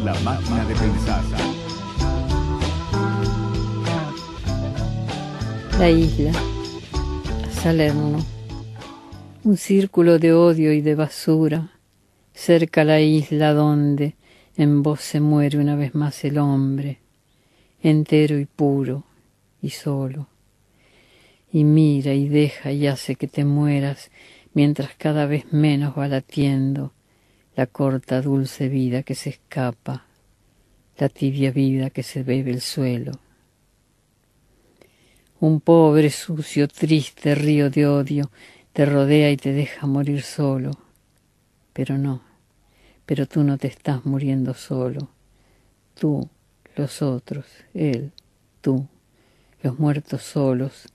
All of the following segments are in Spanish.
La máquina de pensar. La isla, Salerno. Un círculo de odio y de basura, cerca la isla donde en vos se muere una vez más el hombre, entero y puro y solo. Y mira y deja y hace que te mueras mientras cada vez menos va latiendo la corta dulce vida que se escapa, la tibia vida que se bebe el suelo. Un pobre, sucio, triste río de odio te rodea y te deja morir solo. Pero no, pero tú no te estás muriendo solo. Tú, los otros, él, tú, los muertos solos,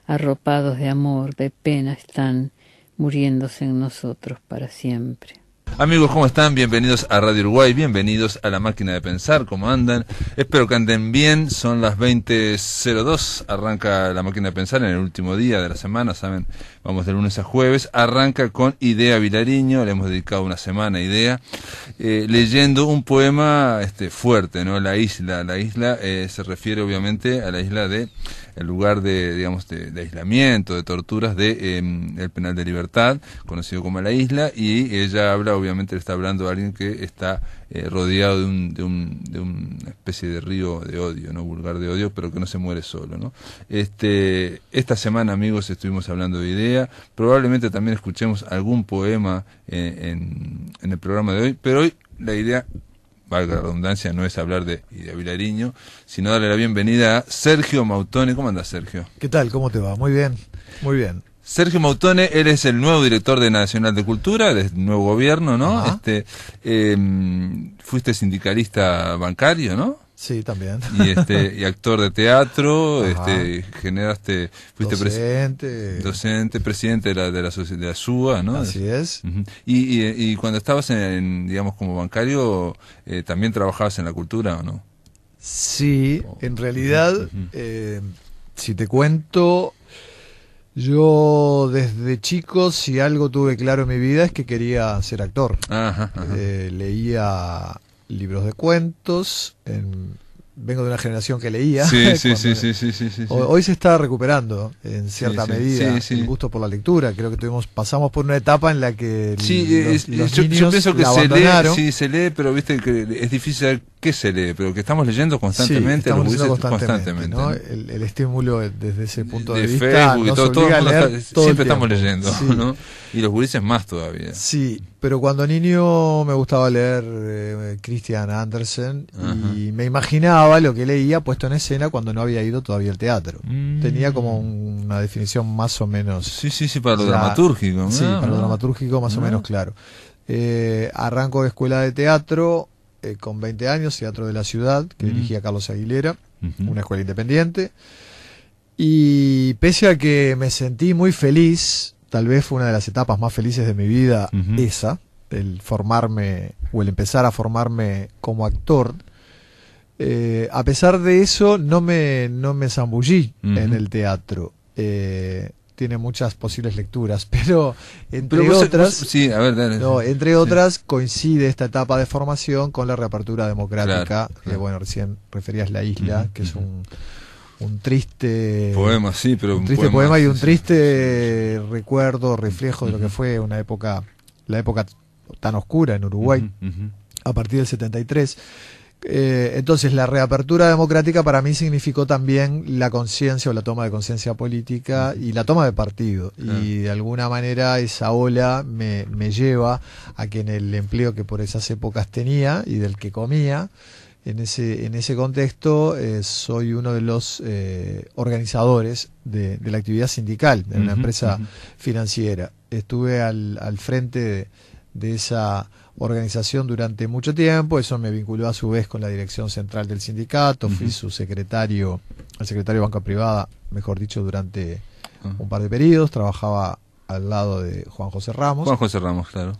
arropados de amor, de pena, están muriéndose en nosotros para siempre. Amigos, ¿cómo están? Bienvenidos a Radio Uruguay, bienvenidos a La Máquina de Pensar, ¿cómo andan? Espero que anden bien, son las 20:02, arranca La Máquina de Pensar en el último día de la semana, saben, vamos de lunes a jueves, arranca con Idea Vilariño, le hemos dedicado una semana a Idea, leyendo un poema fuerte, ¿no? La isla se refiere obviamente a la isla de el lugar de, digamos, de aislamiento, de torturas de el penal de Libertad, conocido como La Isla, y ella habla, obviamente le está hablando a alguien que está rodeado de una especie de río de odio, no vulgar de odio, pero que no se muere solo, ¿no? Esta semana, amigos, estuvimos hablando de Idea, probablemente también escuchemos algún poema en el programa de hoy, pero hoy la idea, valga la redundancia, no es hablar de Idea Vilariño, sino darle la bienvenida a Sergio Mautone. ¿Cómo andas, Sergio? ¿Qué tal? ¿Cómo te va? Muy bien, muy bien. Sergio Mautone, él es el nuevo director de Nacional de Cultura, del nuevo gobierno, ¿no? Fuiste sindicalista bancario, ¿no? Sí, también. Y actor de teatro, fuiste docente, presidente de la SUA, ¿no? Así es. Uh-huh. Y cuando estabas digamos, como bancario, ¿también trabajabas en la cultura o no? Sí, en realidad, si te cuento, yo desde chico, si algo tuve claro en mi vida es que quería ser actor. Ajá. Leía libros de cuentos, vengo de una generación que leía. Sí. Hoy se está recuperando en cierta medida el gusto por la lectura. Creo que pasamos por una etapa en la que los niños yo pienso que abandonaron. se lee, pero viste que es difícil saber qué se lee, pero que estamos leyendo constantemente, constantemente, ¿no? El estímulo desde ese punto de vista Facebook, nos todo obliga a leer todo siempre el estamos tiempo. leyendo, Sí. ¿no? Y los gurises más todavía. Sí, pero cuando niño me gustaba leer Christian Andersen. Ajá. Y me imaginaba lo que leía puesto en escena cuando no había ido todavía al teatro. Tenía como una definición más o menos... Sí, para lo dramatúrgico. Sí, para lo dramatúrgico más o menos claro. Arranco de escuela de teatro con 20 años, Teatro de la Ciudad, que dirigía Carlos Aguilera, una escuela independiente. Y pese a que me sentí muy feliz, tal vez fue una de las etapas más felices de mi vida, esa, el formarme o el empezar a formarme como actor. A pesar de eso, no me zambullí en el teatro. Tiene muchas posibles lecturas, pero entre otras coincide esta etapa de formación con la reapertura democrática, que bueno, recién referías La Isla, que es un triste poema, sí, pero un triste poema y un triste recuerdo, reflejo de lo que fue la época tan oscura en Uruguay a partir del 73. Entonces la reapertura democrática para mí significó también la conciencia o la toma de conciencia política y la toma de partido, y de alguna manera esa ola me lleva a que en el empleo que por esas épocas tenía y del que comía, en ese contexto soy uno de los organizadores de la actividad sindical de una empresa financiera. Estuve al frente de esa organización durante mucho tiempo, eso me vinculó a su vez con la dirección central del sindicato, fui su secretario, el secretario de banca privada, mejor dicho, durante un par de periodos, trabajaba al lado de Juan José Ramos. Juan José Ramos, claro.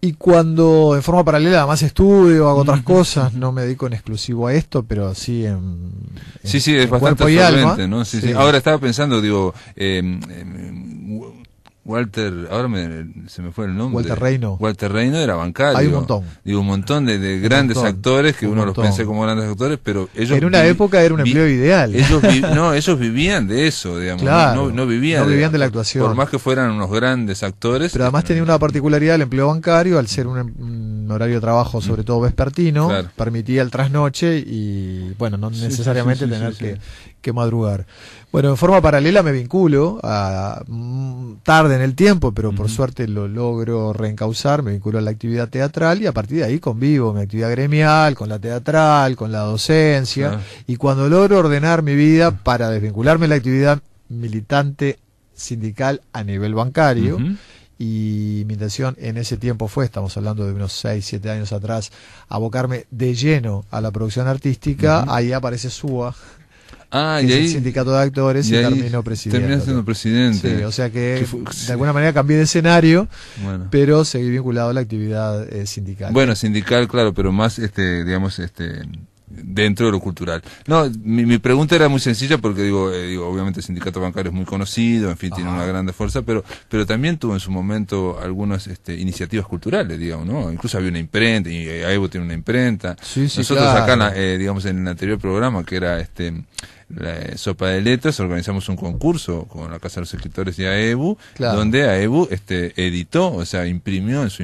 Y cuando en forma paralela además estudio, hago otras cosas, no me dedico en exclusivo a esto, pero sí es bastante cuerpo y alma, ¿no? Sí. Ahora estaba pensando, digo, Walter, ahora se me fue el nombre. Walter Reino. Walter Reino era bancario. Hay un montón. Digo, un montón de grandes actores que uno los pensé como grandes actores, pero ellos... En una época era un empleo ideal. Ellos vivían de eso, digamos. Claro, no vivían de la actuación. Por más que fueran unos grandes actores. Pero además tenía una particularidad el empleo bancario, al ser un horario de trabajo sobre todo vespertino, claro, permitía el trasnoche y, bueno, no necesariamente tener que madrugar. Bueno, en forma paralela me vinculo tarde en el tiempo, pero por suerte lo logro reencauzar, me vinculo a la actividad teatral y a partir de ahí convivo mi actividad gremial, con la teatral, con la docencia, y cuando logro ordenar mi vida para desvincularme de la actividad militante sindical a nivel bancario, y mi intención en ese tiempo fue, estamos hablando de unos 6, 7 años atrás, abocarme de lleno a la producción artística, ahí aparece SUA, que y es ahí, el sindicato de actores, y terminó presidente. Terminó siendo presidente. Sí, o sea que de alguna manera cambié de escenario, pero seguí vinculado a la actividad sindical. Bueno, sindical, claro, pero más, digamos, dentro de lo cultural. No, mi pregunta era muy sencilla porque digo, obviamente el sindicato bancario es muy conocido, en fin, tiene una gran fuerza, pero también tuvo en su momento algunas iniciativas culturales, digamos, ¿no? Incluso había una imprenta, y AEBU tiene una imprenta. Nosotros acá, digamos, en el anterior programa, que era la Sopa de Letras, organizamos un concurso con la Casa de los Escritores y AEBU, donde AEBU editó, o sea, imprimió en su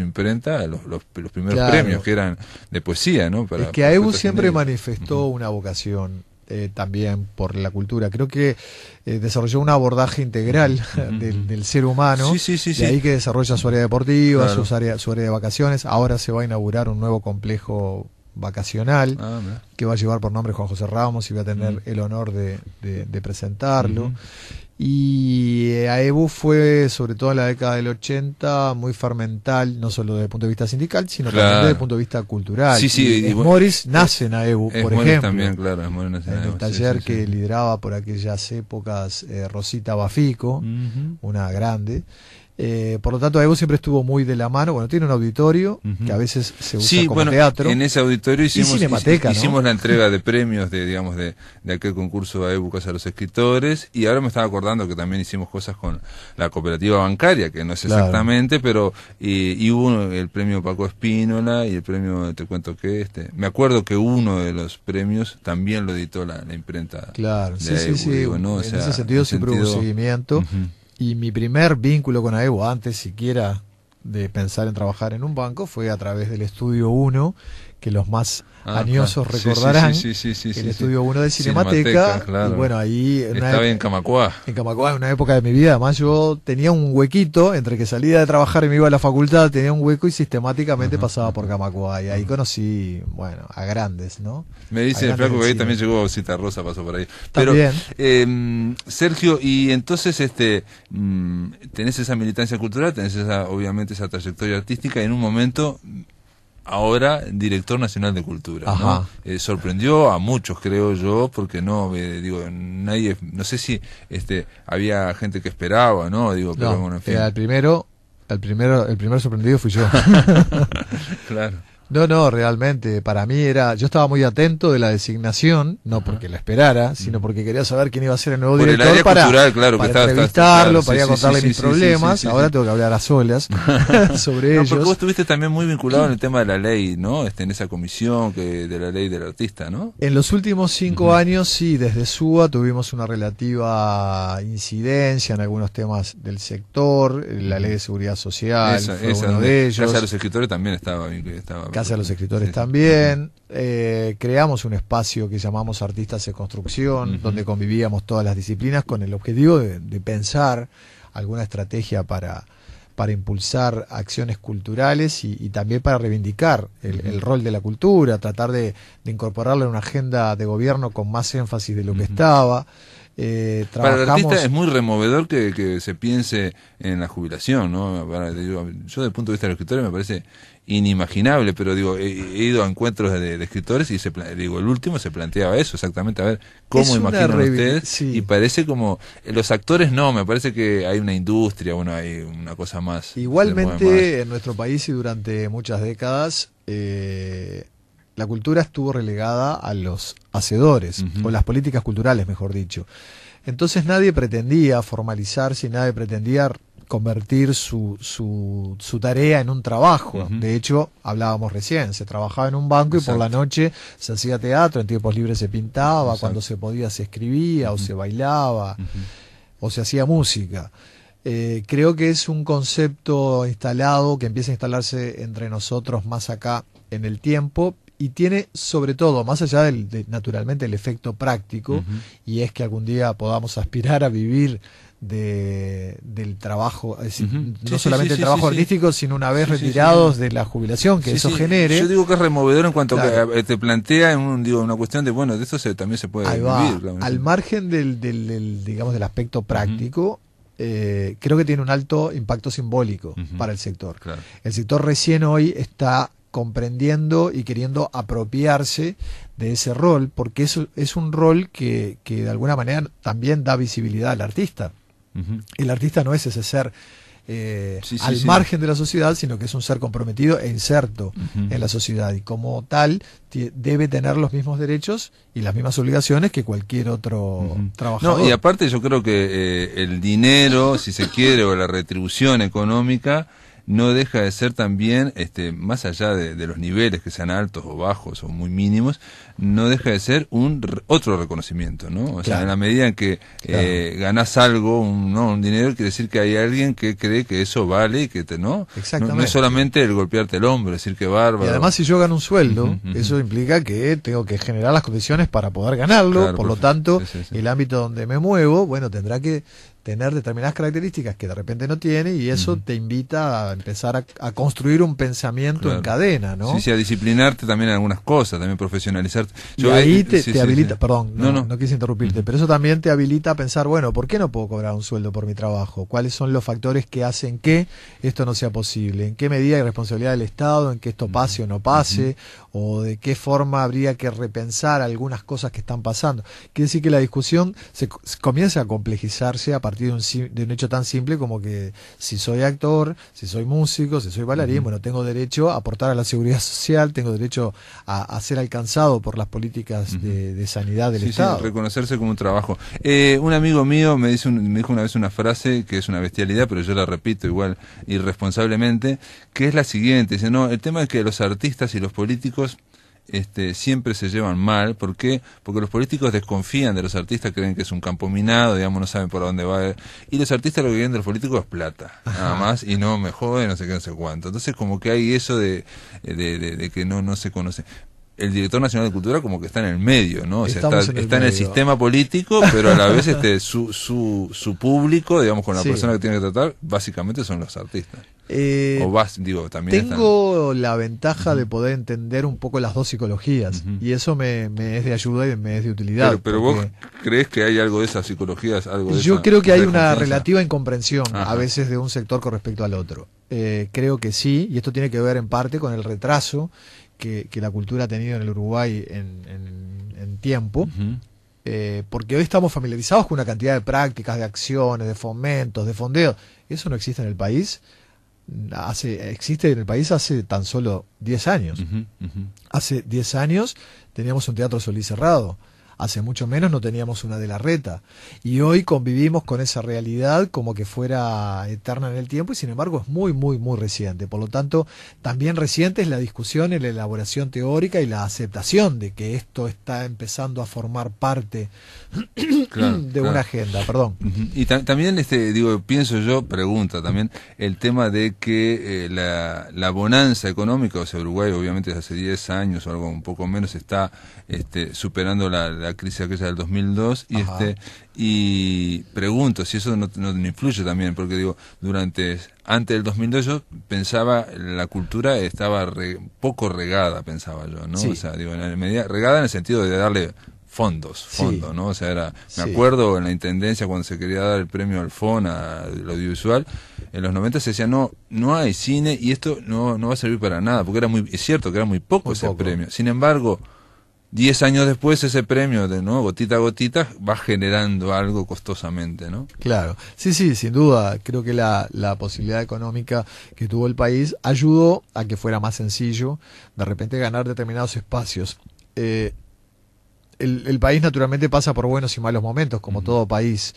imprenta los primeros premios, que eran de poesía, ¿no? Es que AEBU siempre manifestó una vocación también por la cultura. Creo que desarrolló un abordaje integral del ser humano, de ahí que desarrolla su área deportiva, su área de vacaciones. Ahora se va a inaugurar un nuevo complejo vacacional que va a llevar por nombre Juan José Ramos y voy a tener el honor de presentarlo. Y AEBU fue, sobre todo en la década del 80, muy fermental, no solo desde el punto de vista sindical, sino también desde el punto de vista cultural. Y Morris nace en AEBU, por ejemplo. También, claro, nace en el taller que lideraba por aquellas épocas Rosita Bafico, una grande. Por lo tanto, AEBU siempre estuvo muy de la mano. Bueno, tiene un auditorio que a veces se usa como teatro. En ese auditorio hicimos ¿no? la entrega de premios de aquel concurso AEBU Casa de los Escritores, y ahora me estaba acordando que también hicimos cosas con la cooperativa bancaria, que no es exactamente, pero y hubo el premio Paco Espínola y el premio, te cuento que me acuerdo que uno de los premios también lo editó la imprenta. Claro, de AEBU, digo, ¿no? En ese sentido siempre hubo seguimiento. Y mi primer vínculo con AEBU, antes siquiera de pensar en trabajar en un banco, fue a través del Estudio 1, que los más añosos recordarán, el Estudio 1 de Cinemateca, claro. Y bueno, ahí estaba en Camacuá. En Camacuá, en una época de mi vida, además yo tenía un huequito, entre que salía de trabajar y me iba a la facultad, tenía un hueco y sistemáticamente pasaba por Camacuá, y ahí conocí, bueno, a grandes, ¿no? Me dice el flaco que ahí también llegó Cita Rosa, pasó por ahí. Pero, Sergio, y entonces tenés esa militancia cultural, tenés obviamente esa trayectoria artística, y en un momento... Ahora director nacional de cultura, ¿no? Sorprendió a muchos, creo yo, porque nadie, no sé si había gente que esperaba, ¿no? Pero bueno, en fin. El primer sorprendido fui yo. Claro. No, realmente, para mí yo estaba muy atento de la designación, no porque la esperara, sino porque quería saber quién iba a ser el nuevo director, el área cultural, claro, para que entrevistarlo, para ir a contarle mis problemas. Ahora tengo que hablar a solas sobre ellos. Porque vos estuviste también muy vinculado en el tema de la ley, ¿no? En esa comisión de la ley del artista, ¿no? En los últimos 5 años, sí, desde SUA tuvimos una relativa incidencia en algunos temas del sector, la ley de seguridad social, fue uno de ellos. Casa de los Escritores también estaba Casa de los Escritores también. Creamos un espacio que llamamos Artistas en Construcción, donde convivíamos todas las disciplinas con el objetivo de pensar alguna estrategia para impulsar acciones culturales y también para reivindicar el rol de la cultura, tratar de incorporarla en una agenda de gobierno con más énfasis de lo que estaba. Para el artista es muy removedor que se piense en la jubilación, ¿no? Yo desde el punto de vista del escritor me parece inimaginable, pero he ido a encuentros de escritores y el último se planteaba eso exactamente, a ver cómo imaginan ustedes, y parece como los actores me parece que hay una industria, hay una cosa más. Igualmente en nuestro país y durante muchas décadas la cultura estuvo relegada a los hacedores, o las políticas culturales, mejor dicho. Entonces nadie pretendía formalizarse y nadie pretendía convertir su tarea en un trabajo. Ujú. De hecho, hablábamos recién, se trabajaba en un banco y por la noche se hacía teatro, en tiempos libres se pintaba, Exacto. cuando se podía se escribía o se bailaba o se hacía música. Creo que es un concepto instalado que empieza a instalarse entre nosotros más acá en el tiempo y tiene sobre todo, más allá naturalmente el efecto práctico, Ujú. y es que algún día podamos aspirar a vivir del trabajo, es decir, Ujú. no Sí, solamente sí, el sí, trabajo sí, sí. artístico, sino una vez Sí, sí, sí, retirados sí. de la jubilación, que Sí, eso sí. genere. Yo digo que es removedor en cuanto Claro. que te plantea una cuestión de, bueno, de eso también se puede Ahí va, vivir. Claro. al margen digamos, del aspecto práctico, creo que tiene un alto impacto simbólico Ujú. para el sector. Claro. El sector recién hoy está comprendiendo y queriendo apropiarse de ese rol, porque eso es un rol que de alguna manera también da visibilidad al artista. Ujú. El artista no es ese ser Sí, sí, al sí. margen de la sociedad, sino que es un ser comprometido e inserto Ujú. en la sociedad, y como tal debe tener los mismos derechos y las mismas obligaciones que cualquier otro Ujú. trabajador. No, y aparte yo creo que el dinero, si se quiere, o la retribución económica, no deja de ser también, más allá de los niveles que sean altos o bajos o muy mínimos, no deja de ser otro reconocimiento, ¿no? O sea, Claro. en la medida en que ganás algo, un dinero, quiere decir que hay alguien que cree que eso vale y que ¿no? Exactamente. No es solamente el golpearte el hombro, decir que bárbaro. Y además, si yo gano un sueldo, Ujú, ujú. eso implica que tengo que generar las condiciones para poder ganarlo. Claro, por lo perfecto. tanto, Sí, sí, sí. el ámbito donde me muevo, bueno, tendrá que tener determinadas características que de repente no tiene, y eso Ujú. te invita a empezar a construir un pensamiento Claro. en cadena, ¿no? Sí, sí, a disciplinarte también en algunas cosas, también profesionalizarte. Y ahí te sí, habilita, sí. perdón, no quise interrumpirte, Ujú. pero eso también te habilita a pensar, bueno, ¿por qué no puedo cobrar un sueldo por mi trabajo? ¿Cuáles son los factores que hacen que esto no sea posible? ¿En qué medida hay responsabilidad del Estado en que esto pase o no pase? ¿O de qué forma habría que repensar algunas cosas que están pasando? Quiere decir que la discusión se comienza a complejizarse a partir de un hecho tan simple como que si soy actor, si soy músico, si soy bailarín, bueno, tengo derecho a aportar a la seguridad social, tengo derecho a ser alcanzado por las políticas de sanidad del Sí, Estado. sí, reconocerse como un trabajo. Un amigo mío me dijo una vez una frase que es una bestialidad, pero yo la repito igual irresponsablemente, que es la siguiente. Dice, no, el tema es que los artistas y los políticos siempre se llevan mal. ¿Por qué? Porque los políticos desconfían de los artistas, creen que es un campo minado, digamos, no saben por dónde va. Y los artistas lo que quieren de los políticos es plata, nada más, y no me jode, no sé qué, no sé cuánto. Entonces como que hay eso de que no se conoce. El director nacional de cultura como que está en el medio, ¿no? O sea, Estamos en el está en el medio. sistema político, pero a la vez su público, digamos, con la Sí. persona que tiene que tratar, básicamente son los artistas. También Tengo la ventaja de poder entender un poco las dos psicologías, Ujú. y eso me es de ayuda y me es de utilidad. Pero vos porque crees que hay algo de esas psicologías, algo de yo esa creo que hay una desconfianza? relativa incomprensión Ajá. a veces de un sector con respecto al otro. Creo que sí, y esto tiene que ver en parte con el retraso que la cultura ha tenido en el Uruguay en tiempo. Ujú. Porque hoy estamos familiarizados con una cantidad de prácticas, de acciones, de fomentos, de fondeos. Eso no existe en el país. Existe en el país hace tan solo 10 años. Ujú, ujú. Hace 10 años teníamos un Teatro Solís cerrado. Hace mucho menos no teníamos una de la Reta. Y hoy convivimos con esa realidad como que fuera eterna en el tiempo, y sin embargo es muy, muy, muy reciente. Por lo tanto, también reciente es la discusión y la elaboración teórica y la aceptación de que esto está empezando a formar parte Claro, de claro. una agenda. Perdón. Ujú. Y también, pienso yo, pregunta también, el tema de que la bonanza económica, o sea, Uruguay obviamente desde hace 10 años o algo un poco menos está superando la crisis aquella del 2002, Ajá. y pregunto si eso no influye también, porque digo, antes del 2002 yo pensaba la cultura estaba poco regada, pensaba yo, ¿no? Sí. O sea, digo, en medida regada en el sentido de darle fondos, Sí. ¿no? O sea, me Sí. acuerdo en la intendencia cuando se quería dar el premio al FON al audiovisual, en los 90 se decía, no hay cine y esto no va a servir para nada, porque es cierto que era muy poco Muy ese poco. premio. Sin embargo, 10 años después ese premio, gotita a gotita, va generando algo costosamente, ¿no? Claro, sí, sin duda. Creo que la posibilidad económica que tuvo el país ayudó a que fuera más sencillo de repente ganar determinados espacios. El país naturalmente pasa por buenos y malos momentos, como todo país.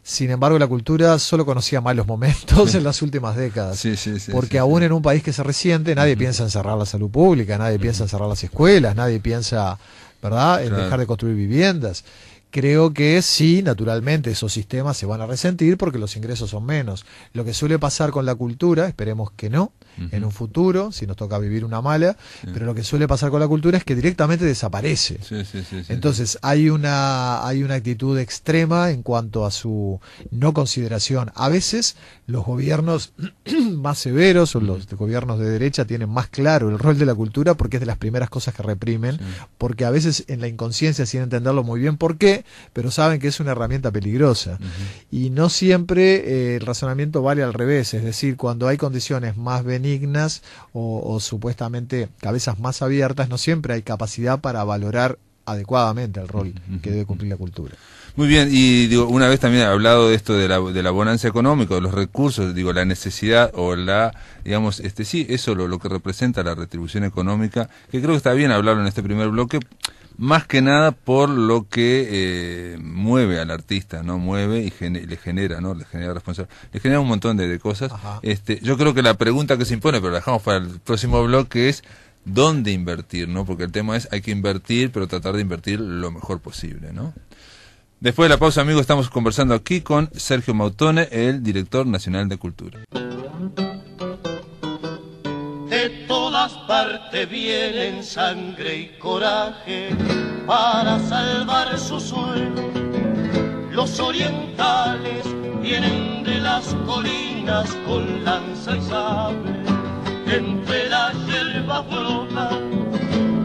Sin embargo, la cultura solo conocía malos momentos en las últimas décadas. Porque aún en un país que se resiente, nadie piensa en cerrar la salud pública, nadie piensa en cerrar las escuelas, nadie piensa, ¿verdad?, en dejar de construir viviendas. Creo que sí, naturalmente, esos sistemas se van a resentir porque los ingresos son menos. Lo que suele pasar con la cultura, esperemos que no, en un futuro, si nos toca vivir una mala, pero lo que suele pasar con la cultura es que directamente desaparece. Entonces hay una actitud extrema en cuanto a su no consideración. A veces los gobiernos más severos o los gobiernos de derecha tienen más claro el rol de la cultura porque es de las primeras cosas que reprimen, porque a veces en la inconsciencia, sin entenderlo muy bien por qué, pero saben que es una herramienta peligrosa. Y no siempre el razonamiento vale al revés, es decir, cuando hay condiciones más benignas o supuestamente cabezas más abiertas, no siempre hay capacidad para valorar adecuadamente el rol que debe cumplir la cultura. Muy bien, y digo, una vez también hablado de esto de la bonanza económica, de los recursos, digo, la necesidad o la, digamos, sí, eso lo que representa la retribución económica, que creo que está bien hablarlo en este primer bloque, más que nada por lo que mueve al artista, ¿no? Mueve y le genera, ¿no? Le genera responsabilidad, le genera un montón de cosas. Yo creo que la pregunta que se impone, pero la dejamos para el próximo bloque, es ¿dónde invertir, no? Porque el tema es, hay que invertir, pero tratar de invertir lo mejor posible, ¿no? Después de la pausa, amigos, estamos conversando aquí con Sergio Mautone, el director nacional de cultura. De todas partes vienen sangre y coraje para salvar su suelo. Los orientales vienen de las colinas con lanza y sable. Entre la hierba brota,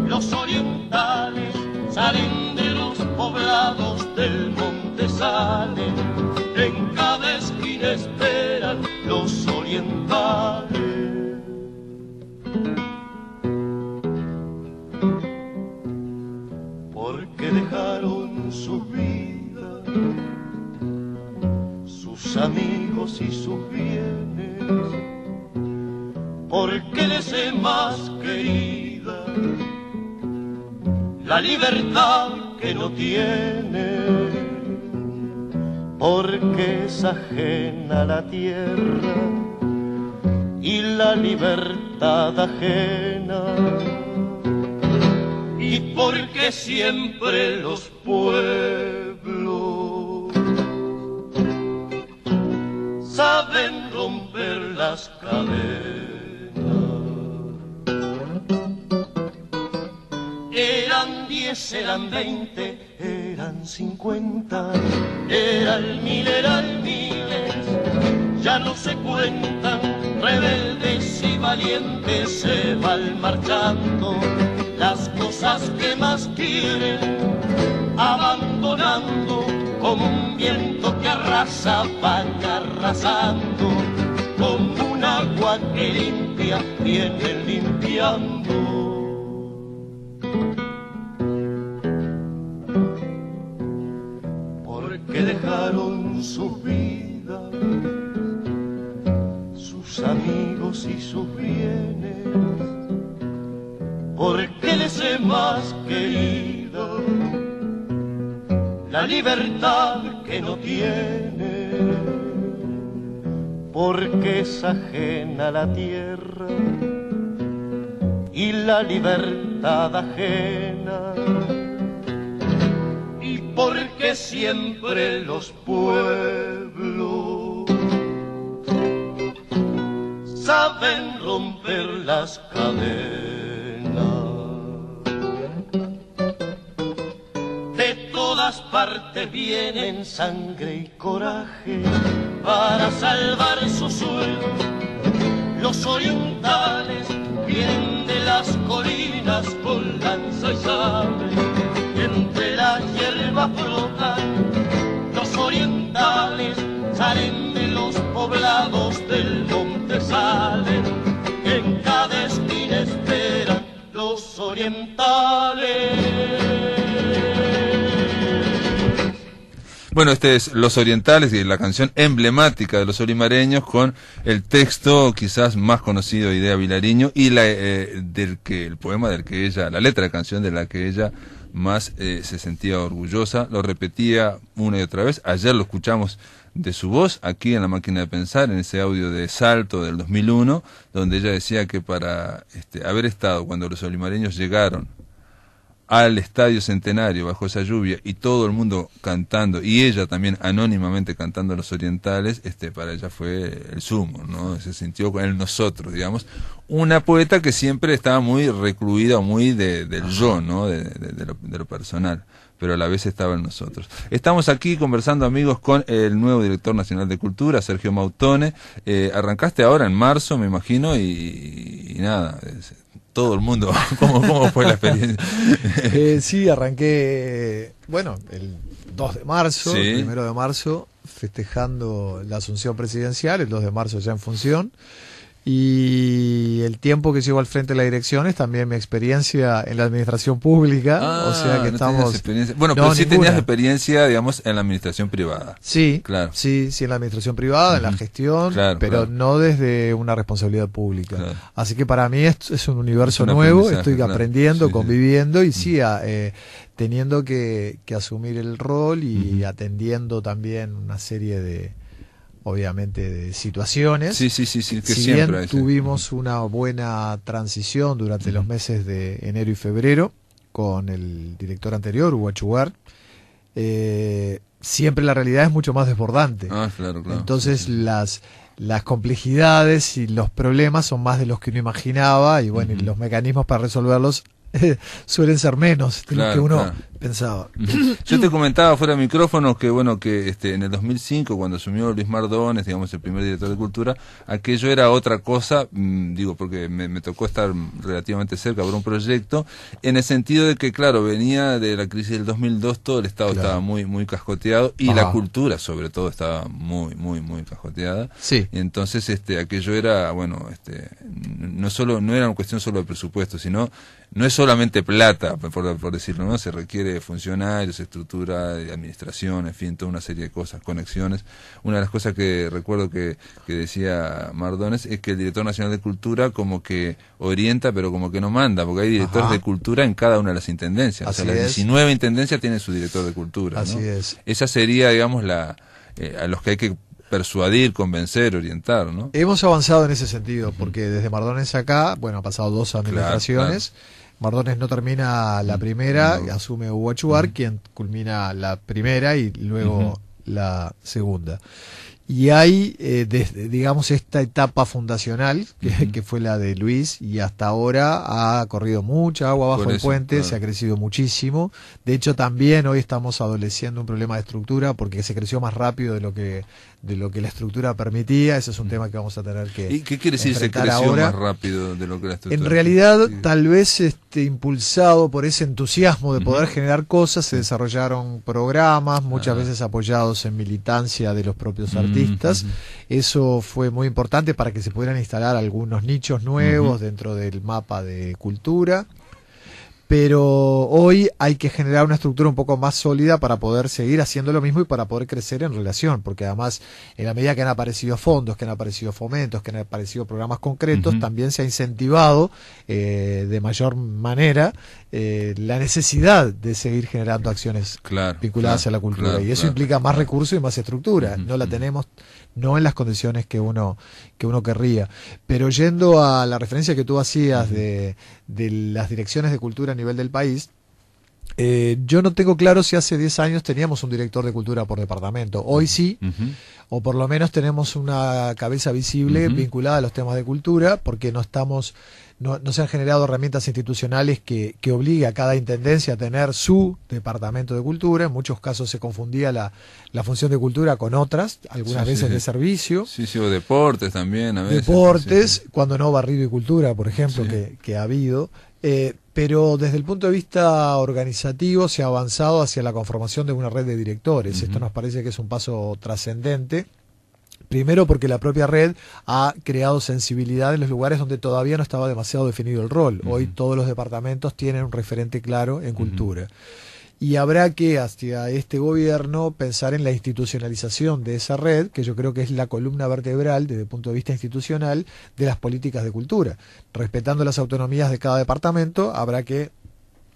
los orientales salen de los poblados del monte, salen. En cada esquina esperan los orientales. Porque dejaron su vida, sus amigos y sus bienes, porque les es más querida la libertad que no tiene, porque es ajena la tierra y la libertad ajena. Y porque siempre los pueblos saben romper las cadenas. Eran 10, eran 20, eran 50, eran 1000, eran miles, ya no se cuentan, rebeldes y valientes se van marchando. Las cosas que más quieren, abandonando, como un viento que arrasa, van arrasando, como un agua que limpia, vienen limpiando. Porque dejaron sus vidas, sus amigos y sus bienes, porque les es más querida la libertad que no tiene, porque es ajena la tierra y la libertad ajena, y porque siempre los pueblos saben romper las cadenas. De todas partes vienen sangre y coraje para salvar su suelo. Los orientales vienen de las colinas con lanza y sable. Entre la hierba brotan, los orientales salen de los poblados del monte, salen. En cada esquina esperan los orientales. Bueno, este es Los Orientales, y la canción emblemática de los olimareños, con el texto quizás más conocido de Idea Vilariño y el poema del que ella, la letra de canción de la que ella más se sentía orgullosa. Lo repetía una y otra vez. Ayer lo escuchamos de su voz aquí en La Máquina de Pensar, en ese audio de Salto del 2001, donde ella decía que para haber estado cuando los olimareños llegaron al Estadio Centenario bajo esa lluvia y todo el mundo cantando, y ella también anónimamente cantando Los Orientales, para ella fue el sumo, ¿no? Se sintió con el nosotros, digamos, una poeta que siempre estaba muy recluida, muy del yo, ¿no? De lo personal, pero a la vez estaba en nosotros. Estamos aquí conversando, amigos, con el nuevo director nacional de Cultura, Sergio Mautone. Arrancaste ahora en marzo, me imagino, y nada, todo el mundo, ¿cómo fue la experiencia? Sí, arranqué, bueno, el 2 de marzo, Sí. el 1 de marzo, festejando la asunción presidencial, el 2 de marzo ya en función, y el tiempo que llevo al frente de la dirección es también mi experiencia en la administración pública, o sea que no estamos... tenías experiencia. Bueno, No, pero sí ninguna. tenías experiencia, digamos, en la administración privada. Sí, Claro. sí, en la administración privada, en la Ujú. gestión, Claro, pero claro. no desde una responsabilidad pública. Claro. Así que para mí es un universo Es un nuevo, aprendizaje, estoy claro. aprendiendo, Sí, sí. conviviendo y sí, teniendo que asumir el rol y Ujú. atendiendo también una serie de, obviamente, de situaciones. Sí, que Si siempre bien hay, sí. tuvimos una buena transición durante los meses de enero y febrero con el director anterior, Hugo Achugar, siempre la realidad es mucho más desbordante. Claro. Entonces Sí, sí. las complejidades y los problemas son más de los que uno imaginaba y bueno, y Ujú. los mecanismos para resolverlos suelen ser menos de los Claro, que uno claro. pensaba. Yo te comentaba fuera de micrófonos que bueno que en el 2005 cuando asumió Luis Mardones, digamos el primer director de Cultura, aquello era otra cosa, digo porque me tocó estar relativamente cerca por un proyecto, en el sentido de que claro, venía de la crisis del 2002, todo el Estado Claro. estaba muy cascoteado y Ajá. la cultura sobre todo estaba muy cascoteada. Sí, Y entonces aquello era, bueno, no era una cuestión solo de presupuesto, sino no es solamente plata, por decirlo, ¿no? Se requiere funcionarios, estructura, administración, en fin, toda una serie de cosas, conexiones. Una de las cosas que recuerdo que decía Mardones es que el director nacional de Cultura como que orienta, pero como que no manda, porque hay directores Ajá. de cultura en cada una de las intendencias. Así o sea, las es. 19 intendencias tienen su director de cultura, así ¿no? es. Esa sería, digamos, a los que hay que persuadir, convencer, orientar, ¿no? Hemos avanzado en ese sentido, porque desde Mardones acá, bueno, ha pasado 2 administraciones. Mardones no termina la primera, No. asume Hugo Achugar, quien culmina la primera y luego la segunda. Y hay, desde, digamos, esta etapa fundacional, que fue la de Luis, y hasta ahora ha corrido mucha agua bajo Por el eso, puente, claro. se ha crecido muchísimo. De hecho, también hoy estamos adoleciendo un problema de estructura, porque se creció más rápido de lo que la estructura permitía. Ese es un tema que vamos a tener que ¿Y qué quiere decir se enfrentar creció ahora. más rápido de lo que la estructura? En realidad, Sí. tal vez impulsado por ese entusiasmo de poder Ujú. generar cosas, se desarrollaron programas, muchas Ah. veces apoyados en militancia de los propios Mm, artistas. ujú. Eso fue muy importante para que se pudieran instalar algunos nichos nuevos Ujú. dentro del mapa de cultura. Pero hoy hay que generar una estructura un poco más sólida para poder seguir haciendo lo mismo y para poder crecer en relación, porque además en la medida que han aparecido fondos, que han aparecido fomentos, que han aparecido programas concretos, Ujú. también se ha incentivado de mayor manera la necesidad de seguir generando acciones Claro, vinculadas claro, a la cultura, claro, y eso claro, implica más claro. recursos y más estructura. Ujú, No la ujú. tenemos, no en las condiciones que uno querría. Pero yendo a la referencia que tú hacías de las direcciones de cultura a nivel del país, yo no tengo claro si hace 10 años teníamos un director de cultura por departamento. Hoy sí, Ujú. o por lo menos tenemos una cabeza visible Ujú. vinculada a los temas de cultura, porque no se han generado herramientas institucionales que obligue a cada intendencia a tener su departamento de cultura. En muchos casos se confundía la función de cultura con otras, algunas Sí, veces sí. de servicio. Sí, o deportes también a veces. Deportes, Sí, sí. cuando no barrido y cultura, por ejemplo, Sí. que ha habido. Pero desde el punto de vista organizativo se ha avanzado hacia la conformación de una red de directores. Ujú. Esto nos parece que es un paso trascendente. Primero porque la propia red ha creado sensibilidad en los lugares donde todavía no estaba demasiado definido el rol. Hoy Ujú. todos los departamentos tienen un referente claro en cultura. Y habrá que, hacia este gobierno, pensar en la institucionalización de esa red, que yo creo que es la columna vertebral, desde el punto de vista institucional, de las políticas de cultura. Respetando las autonomías de cada departamento, habrá que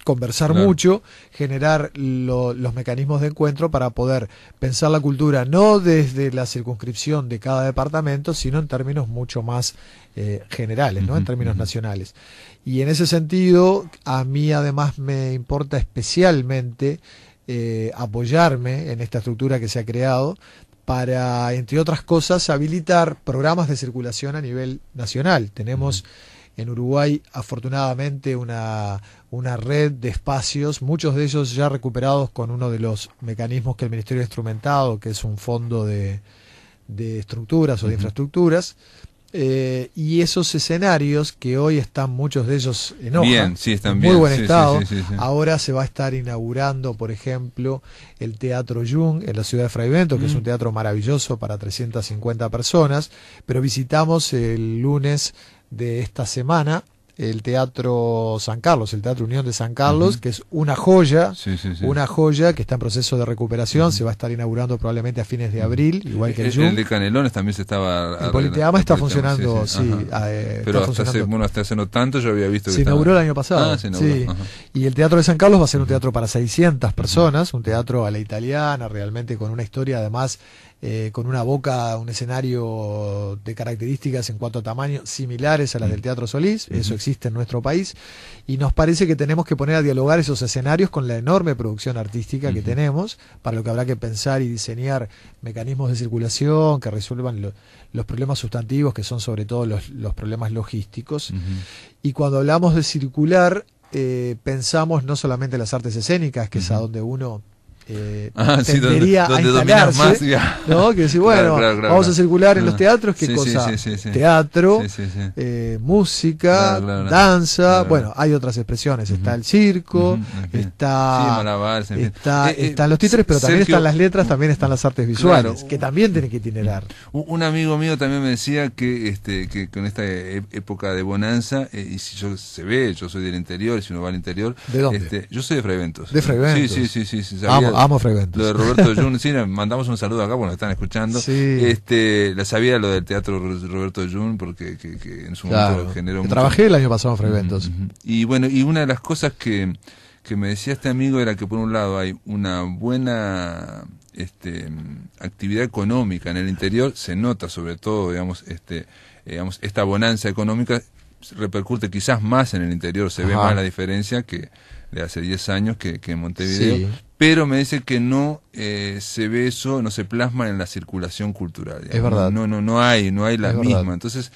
conversar Claro. mucho, generar los mecanismos de encuentro para poder pensar la cultura no desde la circunscripción de cada departamento, sino en términos mucho más generales, ¿no? En términos nacionales. Y en ese sentido, a mí además me importa especialmente apoyarme en esta estructura que se ha creado para, entre otras cosas, habilitar programas de circulación a nivel nacional. Tenemos en Uruguay, afortunadamente, una red de espacios, muchos de ellos ya recuperados con uno de los mecanismos que el Ministerio ha instrumentado, que es un fondo de estructuras o de infraestructuras. Y esos escenarios, que hoy están muchos de ellos en hoja, Bien, sí, están en bien. muy buen Sí, estado. sí, sí, sí. Ahora se va a estar inaugurando, por ejemplo, el Teatro Jung en la ciudad de Fray Bentos, que es un teatro maravilloso para 350 personas, pero visitamos el lunes de esta semana el Teatro San Carlos, el Teatro Unión de San Carlos, que es una joya, Sí, sí, sí. una joya que está en proceso de recuperación, se va a estar inaugurando probablemente a fines de abril, igual que el Jung. El de Canelones también se estaba... El Politeama está funcionando, sí, sí. sí, Pero está hasta funcionando. hasta hace no tanto yo había visto que Se inauguró el año pasado. se inauguró, Sí. ajá. Y el Teatro de San Carlos va a ser un teatro para 600 personas, un teatro a la italiana, realmente con una historia, además, con una boca, un escenario de características en cuanto a tamaño similares a las del Teatro Solís. Eso existe en nuestro país. Y nos parece que tenemos que poner a dialogar esos escenarios con la enorme producción artística que tenemos, para lo que habrá que pensar y diseñar mecanismos de circulación que resuelvan los problemas sustantivos, que son sobre todo los problemas logísticos. Y cuando hablamos de circular, pensamos no solamente en las artes escénicas, que es a donde uno Sí, tendería donde a dominas instalarse, más, ya. ¿no? Que decir, bueno, Claro, vamos a circular en los teatros, ¿qué Sí, cosa? sí, sí, sí. Teatro, Sí, sí, sí. música, Claro. danza, Claro. bueno, hay otras expresiones, está el circo, Sí, está, malabares, en fin. están los títeres, pero también Sergio, están las letras, también están las artes visuales, claro. que también tienen que itinerar. Un amigo mío también me decía que que con esta época de bonanza, y si se ve, yo soy del interior, y si uno va al interior, ¿De dónde? yo soy de Fray Bentos. De Fray Bentos. Sí, sabía Amo Fray Bentos. lo de Roberto Jun, sí, le mandamos un saludo acá porque nos están escuchando. Sí. La sabía lo del teatro Roberto Jun porque que en su Claro. momento generó Que mucho. trabajé el año pasado en Fray Bentos. Y bueno, y una de las cosas que me decía este amigo era que por un lado hay una buena actividad económica en el interior, se nota sobre todo, digamos, esta bonanza económica repercute quizás más en el interior, se ve Ajá. más la diferencia que de hace 10 años que en Montevideo, Sí. pero me dice que no se ve eso, no se plasma en la circulación cultural, digamos. Es verdad. No hay la Es misma, verdad. entonces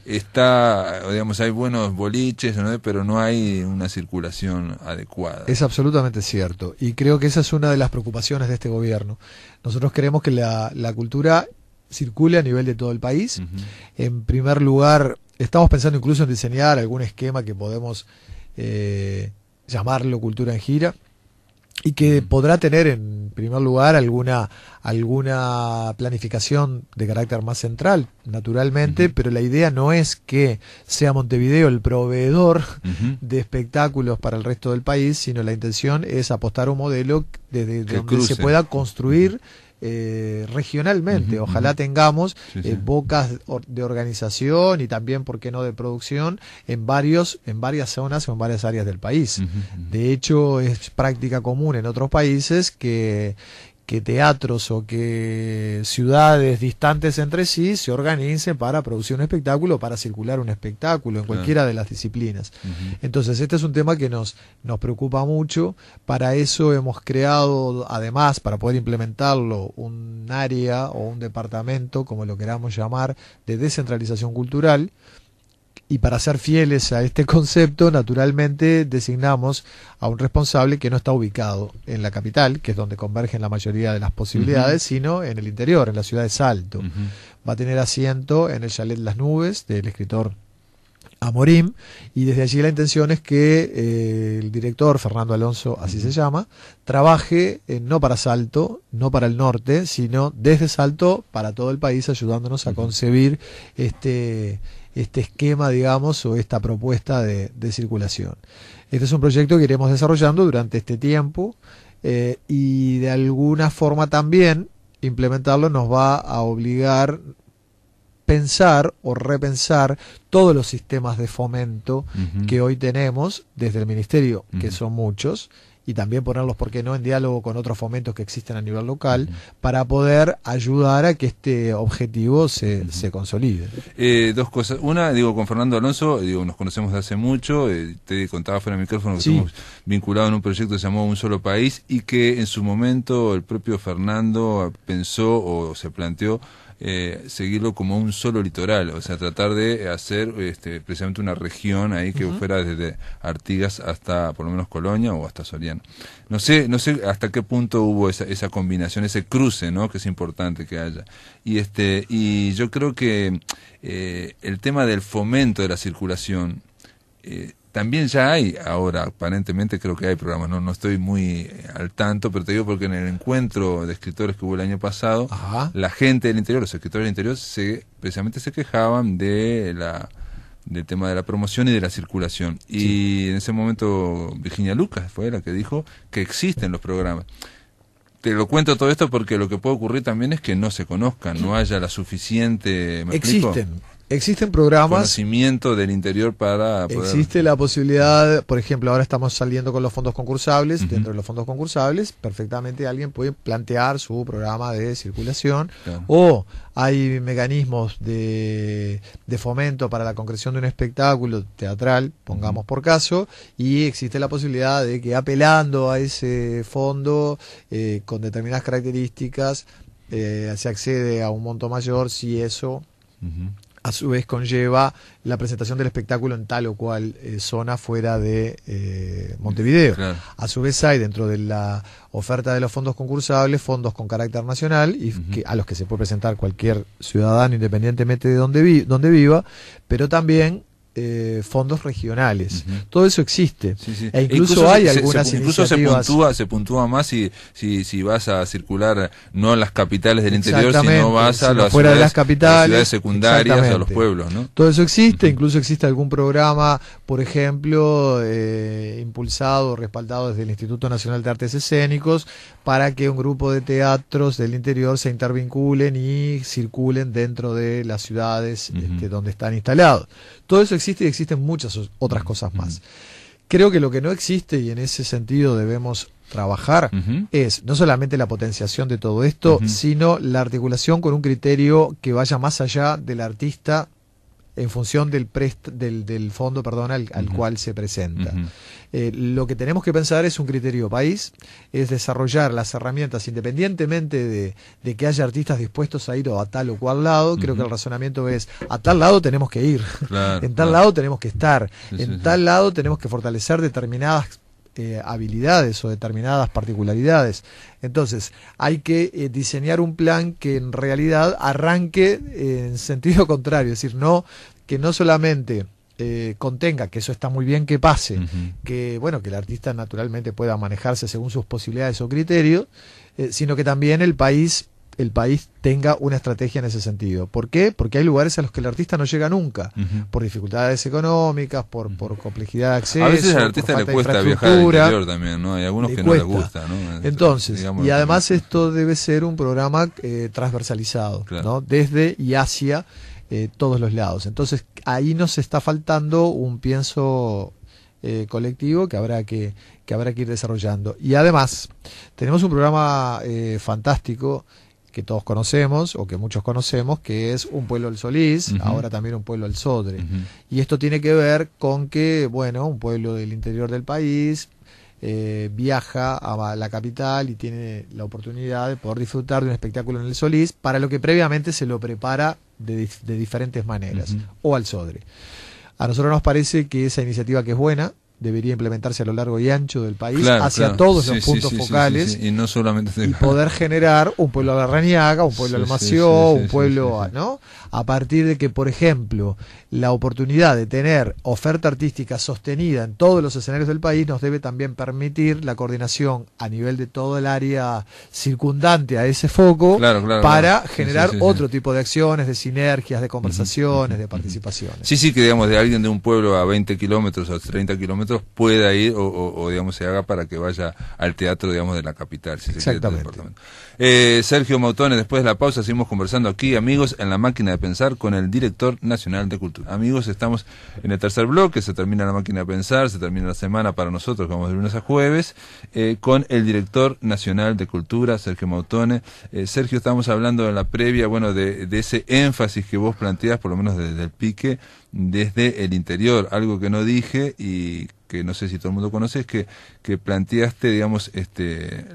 digamos, hay buenos boliches, ¿no? Pero no hay una circulación adecuada. Es absolutamente cierto. Y creo que esa es una de las preocupaciones de este gobierno. Nosotros queremos que la cultura circule a nivel de todo el país. En primer lugar, estamos pensando incluso en diseñar algún esquema que podemos llamarlo cultura en gira, y que podrá tener en primer lugar alguna planificación de carácter más central, naturalmente, pero la idea no es que sea Montevideo el proveedor de espectáculos para el resto del país, sino la intención es apostar a un modelo desde donde cruce. se pueda construir regionalmente. Ojalá tengamos Sí, sí. bocas de organización y también, ¿por qué no?, de producción en varias zonas o en varias áreas del país. De hecho, es práctica común en otros países que teatros o que ciudades distantes entre sí se organicen para producir un espectáculo, para circular un espectáculo en cualquiera de las disciplinas. Entonces, este es un tema que nos preocupa mucho. Para eso hemos creado, además, para poder implementarlo, un área o un departamento, como lo queramos llamar, de descentralización cultural. Y para ser fieles a este concepto, naturalmente designamos a un responsable que no está ubicado en la capital, que es donde convergen la mayoría de las posibilidades, sino en el interior, en la ciudad de Salto. Va a tener asiento en el Chalet Las Nubes del escritor Amorim, y desde allí la intención es que el director, Fernando Alonso, así se llama, trabaje no para Salto, no para el norte, sino desde Salto para todo el país, ayudándonos a concebir este esquema, digamos, o esta propuesta de circulación. Este es un proyecto que iremos desarrollando durante este tiempo, y de alguna forma también implementarlo nos va a obligar pensar o repensar todos los sistemas de fomento que hoy tenemos desde el Ministerio, que son muchos, y también ponerlos, ¿por qué no?, en diálogo con otros fomentos que existen a nivel local, para poder ayudar a que este objetivo se consolide. Dos cosas. Una, con Fernando Alonso, nos conocemos de hace mucho, te contaba fuera del micrófono que estamos vinculados en un proyecto que se llamó Un Solo País, y que en su momento el propio Fernando pensó o se planteó seguirlo como un solo litoral, o sea, tratar de hacer precisamente una región ahí que fuera desde Artigas hasta por lo menos Colonia o hasta Soriano. No sé hasta qué punto hubo esa combinación, ese cruce, ¿no?, que es importante que haya. Y yo creo que el tema del fomento de la circulación también ya hay ahora, aparentemente creo que hay programas, no estoy muy al tanto, pero te digo porque en el encuentro de escritores que hubo el año pasado, la gente del interior, los escritores del interior, precisamente se quejaban del tema de la promoción y de la circulación. Y en ese momento Virginia Lucas fue la que dijo que existen los programas. Te lo cuento todo esto porque lo que puede ocurrir también es que no se conozcan, no haya la suficiente... Existen programas, conocimiento del interior para poder... Existe la posibilidad, por ejemplo, ahora estamos saliendo con los fondos concursables. Dentro de los fondos concursables, perfectamente alguien puede plantear su programa de circulación, o hay mecanismos de fomento para la concreción de un espectáculo teatral, pongamos por caso, y existe la posibilidad de que, apelando a ese fondo con determinadas características, se accede a un monto mayor si eso... a su vez conlleva la presentación del espectáculo en tal o cual zona fuera de Montevideo. Claro. A su vez hay dentro de la oferta de los fondos concursables fondos con carácter nacional y a los que se puede presentar cualquier ciudadano independientemente de donde viva, pero también fondos regionales. Todo eso existe. E incluso hay algunas iniciativas. Se puntúa más si vas a circular no en las capitales del interior, sino vas a las fuera de las capitales, ciudades secundarias, a los pueblos, ¿no? Todo eso existe. Incluso existe algún programa, por ejemplo, impulsado, respaldado desde el Instituto Nacional de Artes Escénicos, para que un grupo de teatros del interior se intervinculen y circulen dentro de las ciudades donde están instalados. Todo eso existe, y existen muchas otras cosas más. Creo que lo que no existe, y en ese sentido debemos trabajar, es no solamente la potenciación de todo esto, sino la articulación con un criterio que vaya más allá del artista en función del fondo, al cual se presenta. Lo que tenemos que pensar es un criterio país, es desarrollar las herramientas independientemente de que haya artistas dispuestos a ir a tal o cual lado. Creo que el razonamiento es: a tal lado tenemos que ir, en tal lado tenemos que estar, en tal lado tenemos que fortalecer determinadas habilidades o determinadas particularidades. Entonces hay que diseñar un plan que en realidad arranque en sentido contrario, es decir, que no solamente contenga, que eso está muy bien que pase, que el artista naturalmente pueda manejarse según sus posibilidades o criterios, sino que también el país tenga una estrategia en ese sentido. ¿Por qué? Porque hay lugares a los que el artista no llega nunca, por dificultades económicas, por complejidad de acceso. A veces al artista le cuesta viajar al interior también, ¿no? Hay algunos que no les gusta, ¿no? Entonces, y además esto debe ser un programa transversalizado, ¿no? Desde y hacia todos los lados. Entonces, ahí nos está faltando un pienso colectivo que habrá que ir desarrollando. Y además, tenemos un programa fantástico que todos conocemos, o que muchos conocemos, que es Un Pueblo al Solís, ahora también Un Pueblo al Sodre. Y esto tiene que ver con que, un pueblo del interior del país viaja a la capital y tiene la oportunidad de poder disfrutar de un espectáculo en el Solís, para lo que previamente se lo prepara de diferentes maneras, o al Sodre. A nosotros nos parece que esa iniciativa, que es buena, debería implementarse a lo largo y ancho del país, hacia todos los puntos focales, y no solamente y poder generar un pueblo a la Rañaga, un pueblo al Mació, un pueblo ¿no? A partir de que, por ejemplo, la oportunidad de tener oferta artística sostenida en todos los escenarios del país nos debe también permitir la coordinación a nivel de todo el área circundante a ese foco, para generar otro tipo de acciones, de sinergias, de conversaciones, de participaciones. Que digamos, de alguien de un pueblo a 20 kilómetros o 30 kilómetros kilómetros pueda ir o digamos se haga para que vaya al teatro, digamos, de la capital, si se quiere, del departamento. Sergio Mautone, después de la pausa seguimos conversando aquí, amigos, en La Máquina de Pensar con el director nacional de Cultura. Amigos, estamos en el tercer bloque, se termina La Máquina de Pensar, se termina la semana para nosotros, que vamos de lunes a jueves, con el director nacional de Cultura, Sergio Mautone. Sergio, estamos hablando en la previa, bueno, de ese énfasis que vos planteás, por lo menos desde el pique, desde el interior. Algo que no dije y que no sé si todo el mundo conoce es que planteaste, digamos,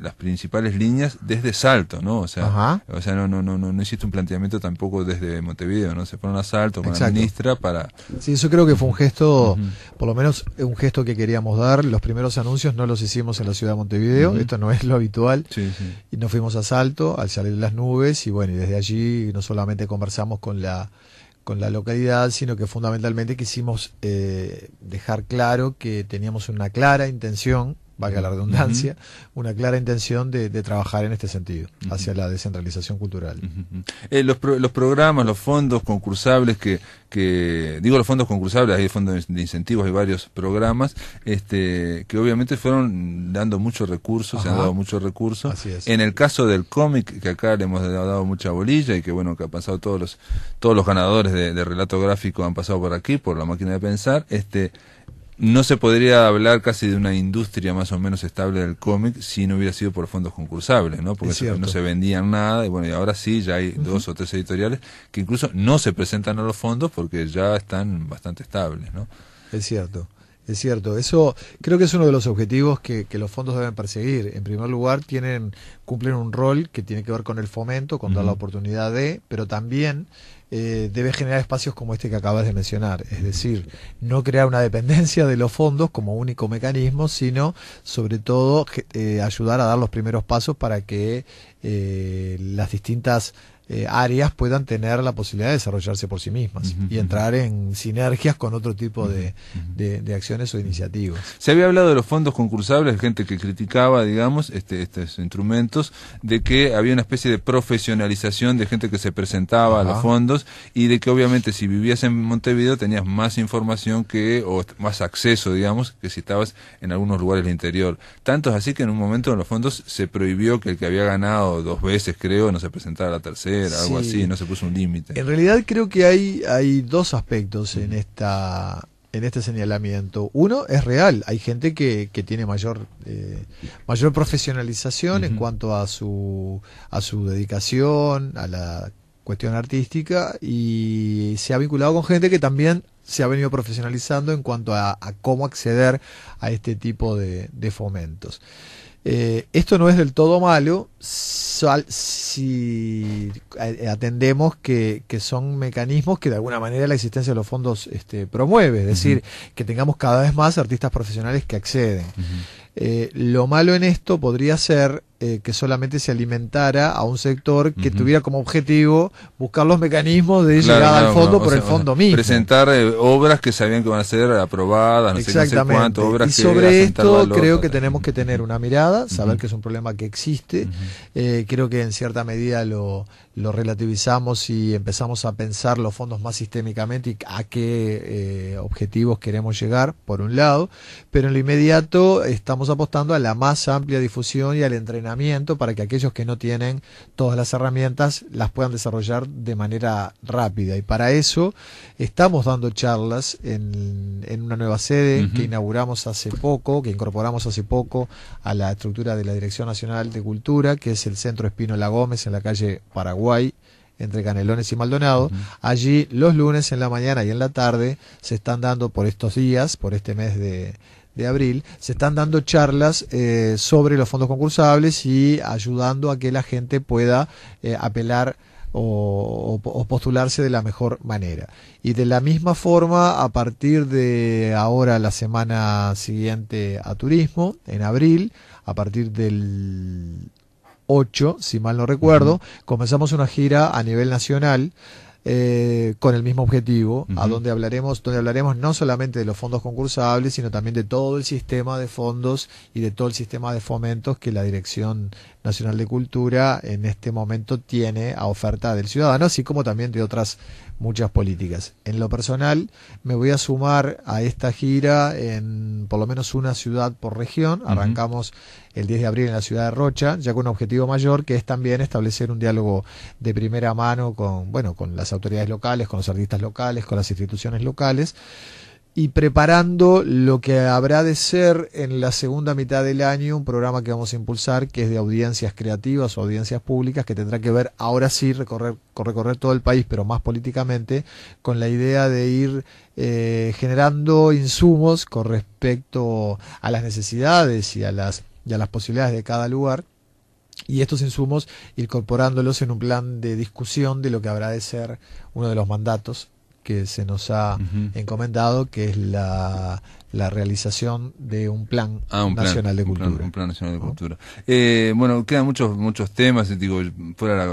las principales líneas desde Salto, ¿no? O sea, no hiciste un planteamiento tampoco desde Montevideo, ¿no? Se fueron a Salto con la ministra para... Sí, eso creo que fue un gesto, por lo menos un gesto que queríamos dar. Los primeros anuncios no los hicimos en la ciudad de Montevideo, esto no es lo habitual, y nos fuimos a Salto al salir de las nubes, y bueno, y desde allí no solamente conversamos con la localidad, sino que fundamentalmente quisimos dejar claro que teníamos una clara intención, valga la redundancia, una clara intención de trabajar en este sentido, hacia la descentralización cultural. Los programas, los fondos concursables digo los fondos concursables, hay fondos de incentivos, hay varios programas, que obviamente fueron dando muchos recursos, se han dado muchos recursos. Así es. En el caso del cómic, que acá le hemos dado mucha bolilla y que bueno, que ha pasado todos los ganadores de relato gráfico han pasado por aquí, por La Máquina de Pensar, no se podría hablar casi de una industria más o menos estable del cómic si no hubiera sido por fondos concursables, ¿no? Porque no se vendían nada, y bueno, y ahora sí, ya hay 2 o 3 editoriales que incluso no se presentan a los fondos porque ya están bastante estables, ¿no? Es cierto. Eso creo que es uno de los objetivos que los fondos deben perseguir. En primer lugar, cumplen un rol que tiene que ver con el fomento, con dar la oportunidad pero también debe generar espacios como este que acabas de mencionar. Es decir, no crear una dependencia de los fondos como único mecanismo, sino sobre todo ayudar a dar los primeros pasos para que las distintas áreas puedan tener la posibilidad de desarrollarse por sí mismas y entrar en sinergias con otro tipo de acciones o iniciativas. Se había hablado de los fondos concursables, gente que criticaba, digamos, estos instrumentos, de que había una especie de profesionalización de gente que se presentaba a los fondos y de que obviamente si vivías en Montevideo tenías más información o más acceso, digamos, que si estabas en algunos lugares del interior. Tanto es así que en un momento en los fondos se prohibió que el que había ganado 2 veces, creo, no se presentara a la tercera, algo así, no se puso un límite. En realidad creo que hay 2 aspectos en este señalamiento. Uno es real, hay gente que tiene mayor profesionalización en cuanto a su dedicación, a la cuestión artística, y se ha vinculado con gente que también se ha venido profesionalizando en cuanto a cómo acceder a este tipo de fomentos. Esto no es del todo malo si atendemos que son mecanismos que de alguna manera la existencia de los fondos promueve, es decir, que tengamos cada vez más artistas profesionales que acceden. Lo malo en esto podría ser que solamente se alimentara a un sector que tuviera como objetivo buscar los mecanismos de llegada al fondo por el fondo mismo. Presentar obras que sabían que van a ser aprobadas, no sé cuántas obras. Y sobre esto creo que tenemos que tener una mirada, saber que es un problema que existe. Creo que en cierta medida lo relativizamos y empezamos a pensar los fondos más sistémicamente y a qué objetivos queremos llegar, por un lado, pero en lo inmediato estamos apostando a la más amplia difusión y al entrenamiento para que aquellos que no tienen todas las herramientas las puedan desarrollar de manera rápida, y para eso estamos dando charlas en una nueva sede que incorporamos hace poco a la estructura de la Dirección Nacional de Cultura, que es el Centro Espínola Gómez en la calle Paraguay, entre Canelones y Maldonado. Allí los lunes en la mañana y en la tarde se están dando, por estos días, por este mes de abril, se están dando charlas sobre los fondos concursables y ayudando a que la gente pueda apelar o postularse de la mejor manera. Y de la misma forma, a partir de ahora, la semana siguiente a turismo, en abril, a partir del 8, si mal no recuerdo, comenzamos una gira a nivel nacional con el mismo objetivo, a donde hablaremos no solamente de los fondos concursables, sino también de todo el sistema de fondos y de todo el sistema de fomentos que la Dirección Nacional de Cultura en este momento tiene a oferta del ciudadano, así como también de otras muchas políticas. En lo personal, me voy a sumar a esta gira en por lo menos una ciudad por región. Arrancamos el 10 de abril en la ciudad de Rocha, ya con un objetivo mayor, que es también establecer un diálogo de primera mano con las autoridades locales, con los artistas locales, con las instituciones locales, y preparando lo que habrá de ser en la segunda mitad del año un programa que vamos a impulsar, que es de audiencias creativas o audiencias públicas, que tendrá que ver ahora sí recorrer todo el país, pero más políticamente, con la idea de ir generando insumos con respecto a las necesidades y a las posibilidades de cada lugar, y estos insumos incorporándolos en un plan de discusión de lo que habrá de ser uno de los mandatos que se nos ha encomendado, que es la realización de un plan nacional de cultura. Un plan nacional de cultura. Bueno, quedan muchos temas, digo, fuera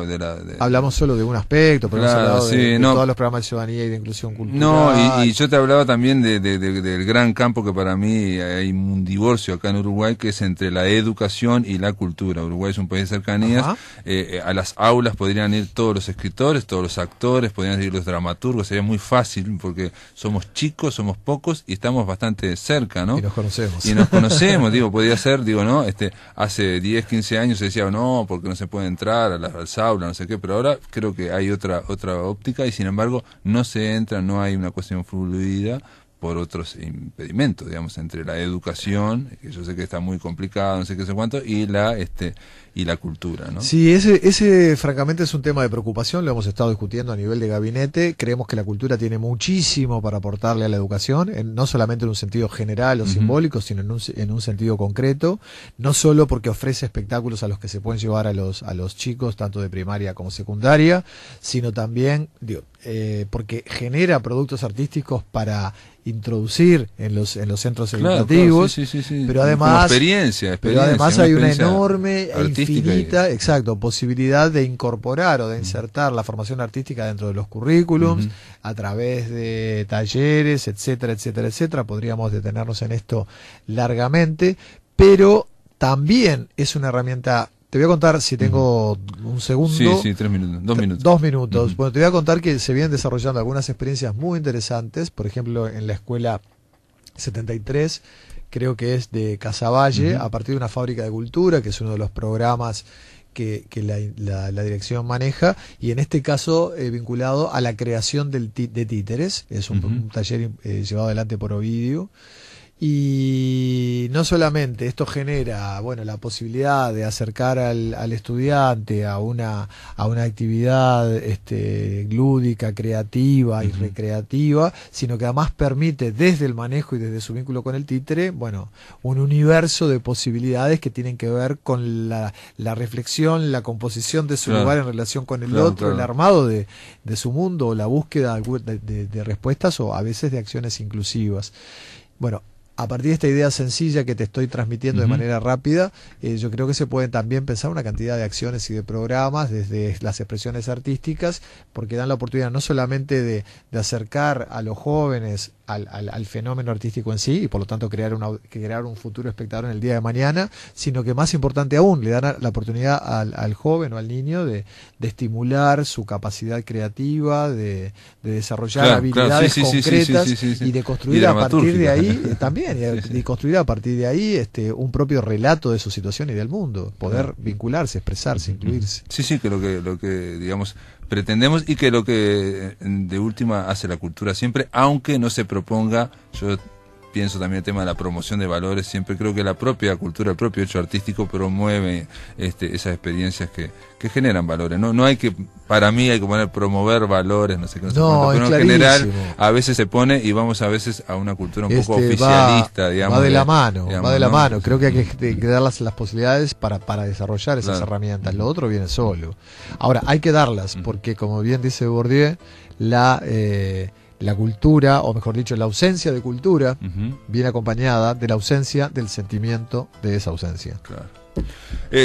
hablamos solo de un aspecto, pero claro, hemos hablado de no, todos los programas de ciudadanía y de inclusión cultural. No, y yo te hablaba también del gran campo que para mí hay un divorcio acá en Uruguay, que es entre la educación y la cultura. Uruguay es un país de cercanías. A las aulas podrían ir todos los escritores, todos los actores, podrían ir los dramaturgos, sería muy fácil porque somos chicos, somos pocos y estamos bastante cerca, ¿no? Y nos conocemos. Digo, podría ser, ¿no? Hace 10, 15 años se decía, no, porque no se puede entrar a las aulas, no sé qué, pero ahora creo que hay otra óptica y sin embargo no se entra, no hay una cuestión fluida por otros impedimentos, digamos, entre la educación, que yo sé que está muy complicado, no sé qué sé cuánto, y la cultura, ¿no? Sí, ese francamente es un tema de preocupación, lo hemos estado discutiendo a nivel de gabinete. Creemos que la cultura tiene muchísimo para aportarle a la educación, no solamente en un sentido general o simbólico, sino en un sentido concreto, no solo porque ofrece espectáculos a los que se pueden llevar a los chicos, tanto de primaria como secundaria, sino también, porque genera productos artísticos para introducir en los centros educativos, sí. pero además hay una enorme e infinita posibilidad de incorporar o de insertar la formación artística dentro de los currículums a través de talleres, etcétera. Podríamos detenernos en esto largamente, pero también es una herramienta. Te voy a contar, si tengo un segundo. Sí, 3 minutos, 2 minutos. 2 minutos. Bueno, te voy a contar que se vienen desarrollando algunas experiencias muy interesantes. Por ejemplo, en la escuela 73, creo que es de Casaballe, a partir de una fábrica de cultura, que es uno de los programas que la dirección maneja, y en este caso vinculado a la creación de títeres. Es un taller llevado adelante por Ovidio. Y no solamente esto genera la posibilidad de acercar al estudiante a una actividad lúdica, creativa y recreativa, sino que además permite desde el manejo y desde su vínculo con el títere, un universo de posibilidades que tienen que ver con la reflexión, la composición de su lugar en relación con el otro, el armado de su mundo, la búsqueda de respuestas o a veces de acciones inclusivas. A partir de esta idea sencilla que te estoy transmitiendo de manera rápida, yo creo que se pueden también pensar una cantidad de acciones y de programas desde las expresiones artísticas, porque dan la oportunidad no solamente de acercar a los jóvenes al fenómeno artístico en sí, y por lo tanto crear un futuro espectador en el día de mañana, sino que más importante aún, le dan la oportunidad al joven o al niño de estimular su capacidad creativa, de desarrollar habilidades concretas y de construir a partir de ahí también, y construir a partir de ahí un propio relato de su situación y del mundo, poder vincularse, expresarse, incluirse. Sí, que lo que digamos pretendemos, y que lo que de última hace la cultura siempre, aunque no se proponga. Yo pienso también el tema de la promoción de valores, siempre creo que la propia cultura, el propio hecho artístico promueve esas experiencias que generan valores. No hay que, para mí hay que promover valores, no sé qué, pero en general a veces se pone, y vamos a veces a una cultura un poco oficialista, digamos. Va de la mano. Creo que hay que dar las posibilidades para desarrollar esas herramientas. Lo otro viene solo. Ahora, hay que darlas, porque como bien dice Bourdieu, la la cultura, o mejor dicho, la ausencia de cultura, Ujú. viene acompañada de la ausencia del sentimiento de esa ausencia. Claro.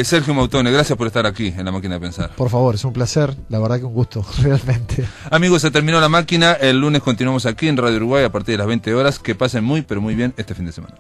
Sergio Mautone, gracias por estar aquí en La Máquina de Pensar. Por favor, es un placer, la verdad que un gusto, realmente. Amigos, se terminó La Máquina. El lunes continuamos aquí en Radio Uruguay a partir de las 20 horas. Que pasen muy, pero muy bien este fin de semana.